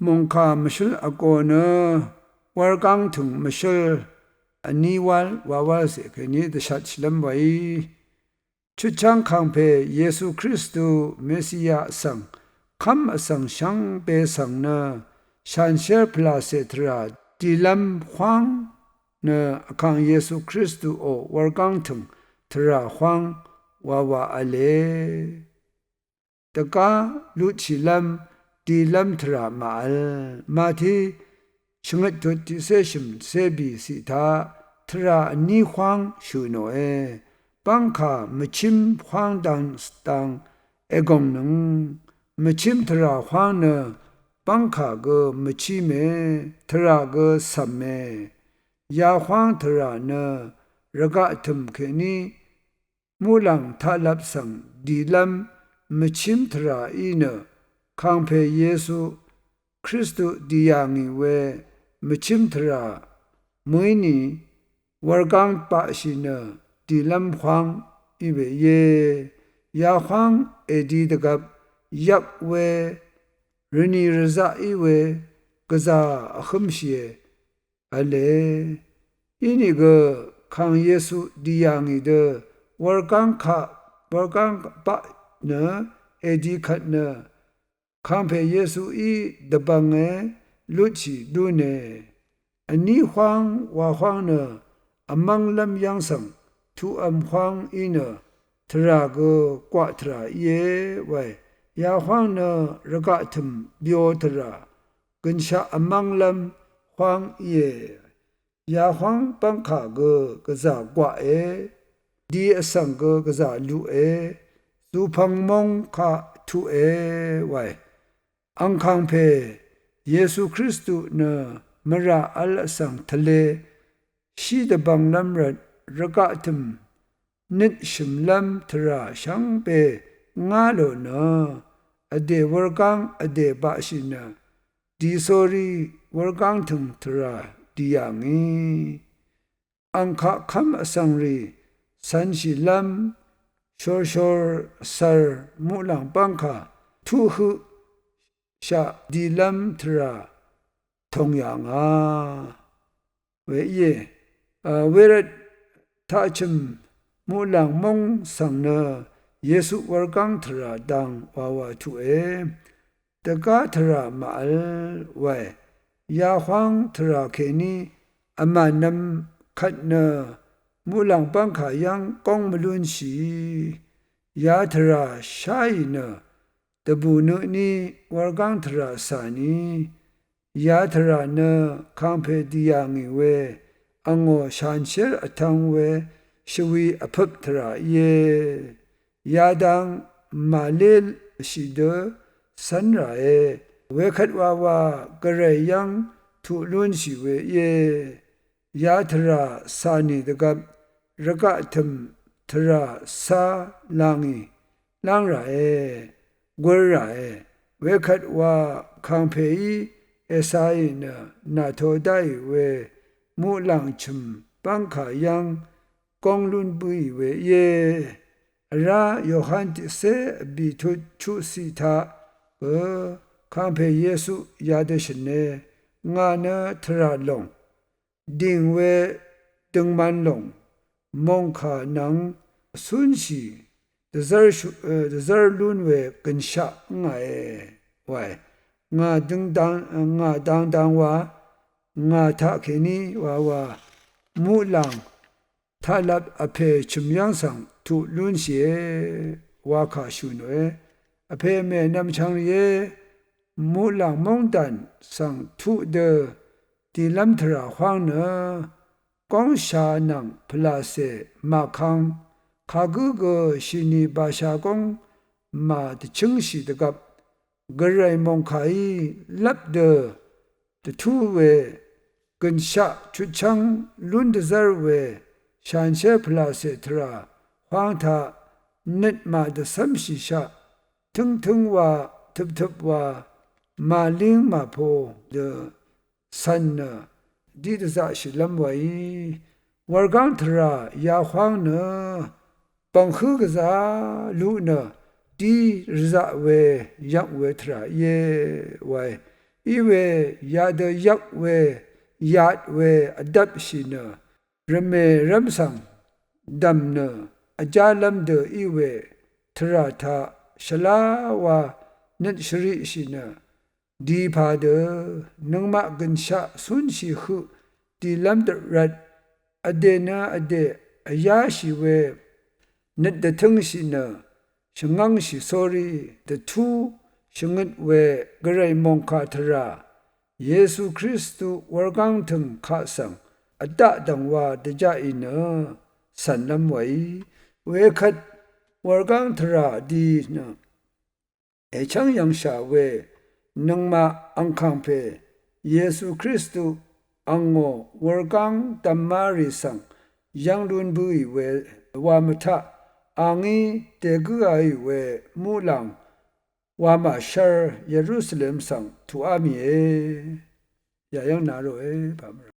มงคามชลอโกเนวรกังถึงมชลอันนี้วาเสกนี้จะชัดฉลมไว้ชุดช่างขังเพเยซูคริสต์เมสสิยาสังคำสังช่างเปสังเนชันเชอร์พลาเซตราดีลำขวางเนขังเยซูคริสต์โอวรกังถึงทราขวางวาอเลตะกาลุชิลำดีลำทรามาที่ชงตุติเซชิมเซบีสิทาทรานิขวางชูโนเอปังคามชิมขวางดังสตังเอกงนึงมชิมทราขวางเนปังคาเกมชิเมทราเกสัมเมยาขวางทราเนระกะทึมเคนีมูลังทาลับสังดีลำมชิมทราอีเนขังเพเยซูคริสต์ดียางิเวมชิมทรามวยนีวรกังปะชินดีลำขวางอีเวเยยาขวางเอดีตกับยับเวรณีรซาอีเวกษาขมเชียอเลอินี่ก็ขังเยซูดียางิเดวรกังปะเนเอดีขัดเนขังเพเยซูอีดบังเอลุชีดูเนอันนี้ขวางว่าขวางเนอมังลำยังสังทุอมขวางอีเนทราโกกว่าทราเยไว้ยาขวางเนระกะทึมบิโอทรากินชาอมังลำขวางเยยาขวางปังขาโกกะซากว่าเอดีอสังโกกะซาลูเอสุพังมงคะทุเอไว้อังคังเพเยซูคริสต์เนมราอัลสังทะเลชีดบังลำระกะทึมนิดชิมลำทราช่างเปงาโลเนอเดวรกังอเดบะชินดีโซรีวรกังทึมทราดีอย่างนี้อังคะคำสังรีสันชิลำชอร์ซาร์มุลังปังคาทุหุชาดีลำทราทงอย่างเวเยเวรทัชมมูลังมงสังเนเยซูวรกังทราดังวาทุเอตะกาทรามาลไวยาขวางทราเคนีอมานำขัดเนมูลังปังขายังกองมลุนชียาทราชายเนตบูเนนีวรกังทราสานียาทราเนคังเพดียางิเวอังโอชันเชอร์ทังเวชวีอภัพทราเยยาดังมาเลลชิเดสันราเอเวขัดวากระไรยังทุลุนชิเวเยยาทราสานีตกับระกะทึมทราสาลางีลางราเอกวราเอเวขัดว่าคังเพอีเอสายนาโทได้เวมูลังชุมปังขายังกองลุนบุยเวเยราโยฮันติเซบิทุชุสิทาคังเพเยซูยาเดชเนงาเนทราลงดิงเวดึงมันลงมงขานังสุนชีเดซาร์ลุนเวกันชะงาไว้งาดังว่างาทะเคนีว่ามูลังทาลับอเพชุมยังสังทุลุนเสียวาคาชุนเวอเพเมนำชังเยมูลังมงดันสังทุเดตีลำทราขวางเนกองชานังพลาเซมาคังคากุกชินีบาชากงมาตชิงชีตกับกระไรมงไขลับเดตทูเวกันชะชุดชังลุนเดซาร์เวชันเชพลาเซตราขวางทานิดมาดสัมชิชะถึงว่าทึบว่ามาลิงมาโพเดสันเนดีดซาชิลำไว้วรกังทรายาขวางเนปังคือกษาลูเนดีรซาเวยังเวทราเยไว้ อีเวยาเดยักเวยาดเวอดับชินรเมรัมสังดัมเนอจาลัมเดอีเวทราทาชลาวานัชริชินดีพาเดนังมากันชะสุนชิขุดีลัมเดรัดอเดนาอเดอยาชิเวนัดเดทึงชินชงังชิสอรีเดทูชงดเวกระไรมงคาทราเยซูคริสต์วรกังถึงข้าสังอดะดังว่าเดจาอินสันลำไว้เวคัดวรกังทราดีนะช่างยังชาเวนังมาอังคังเพเยซูคริสต์อังโงวรกังตัมมาริสังยังรุนบุยเววามทะอังอีเตกุไอเวมูลังวามาชาร์เยรูซาเล็มสังทูอามีอย่ายังนาโรพาม